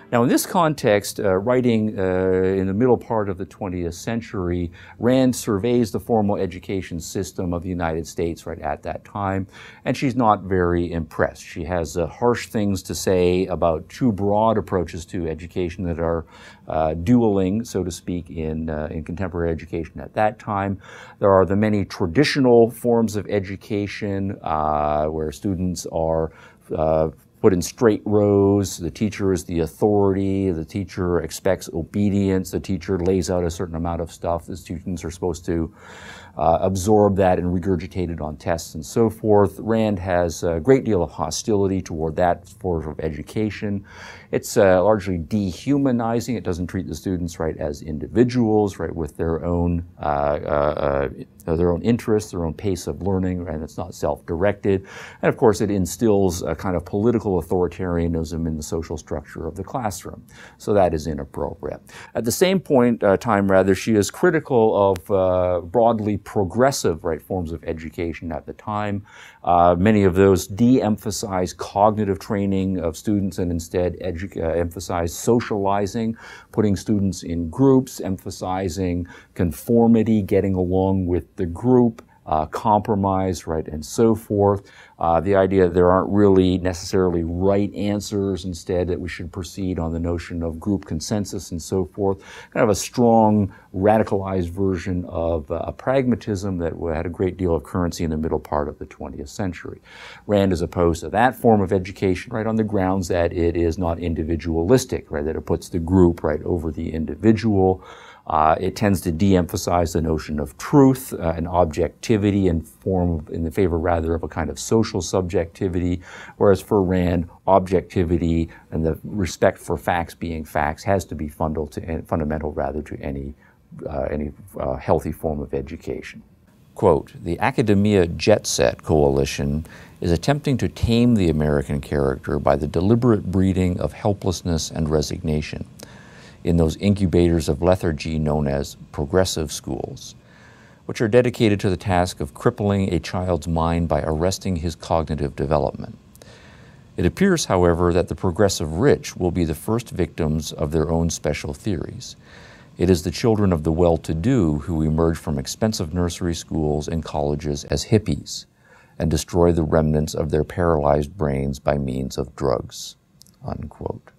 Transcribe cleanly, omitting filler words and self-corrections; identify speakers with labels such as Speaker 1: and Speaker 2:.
Speaker 1: Now, in this context, writing in the middle part of the 20th century, Rand surveys the formal education system of the United States right at that time, and she's not very impressed. She has harsh things to say about two broad approaches to education that are dueling, so to speak, in contemporary education at that time. There are the many traditional forms of education where students are put in straight rows. The teacher is the authority. The teacher expects obedience. The teacher lays out a certain amount of stuff. The students are supposed to absorb that and regurgitate it on tests and so forth. Rand has a great deal of hostility toward that form of education. It's largely dehumanizing. It doesn't treat the students right as individuals, right, with their own interests, their own pace of learning, and it's not self-directed. And of course, it instills a kind of political authoritarianism in the social structure of the classroom. So that is inappropriate. At the same time, she is critical of broadly progressive, right, forms of education at the time. Many of those de-emphasize cognitive training of students and instead emphasize socializing, putting students in groups, emphasizing conformity, getting along with the group, compromise, right, and so forth. The idea that there aren't really necessarily right answers, instead that we should proceed on the notion of group consensus and so forth. Kind of a strong, radicalized version of pragmatism that had a great deal of currency in the middle part of the 20th century. Rand is opposed to that form of education, right, on the grounds that it is not individualistic, right, that it puts the group, right, over the individual. It tends to de-emphasize the notion of truth and objectivity in the favor rather of a kind of social subjectivity, whereas for Rand, objectivity and the respect for facts being facts has to be fundamental rather to any healthy form of education. Quote, "The academia jet set coalition is attempting to tame the American character by the deliberate breeding of helplessness and resignation in those incubators of lethargy known as progressive schools, which are dedicated to the task of crippling a child's mind by arresting his cognitive development. It appears, however, that the progressive rich will be the first victims of their own special theories. It is the children of the well-to-do who emerge from expensive nursery schools and colleges as hippies and destroy the remnants of their paralyzed brains by means of drugs." Unquote.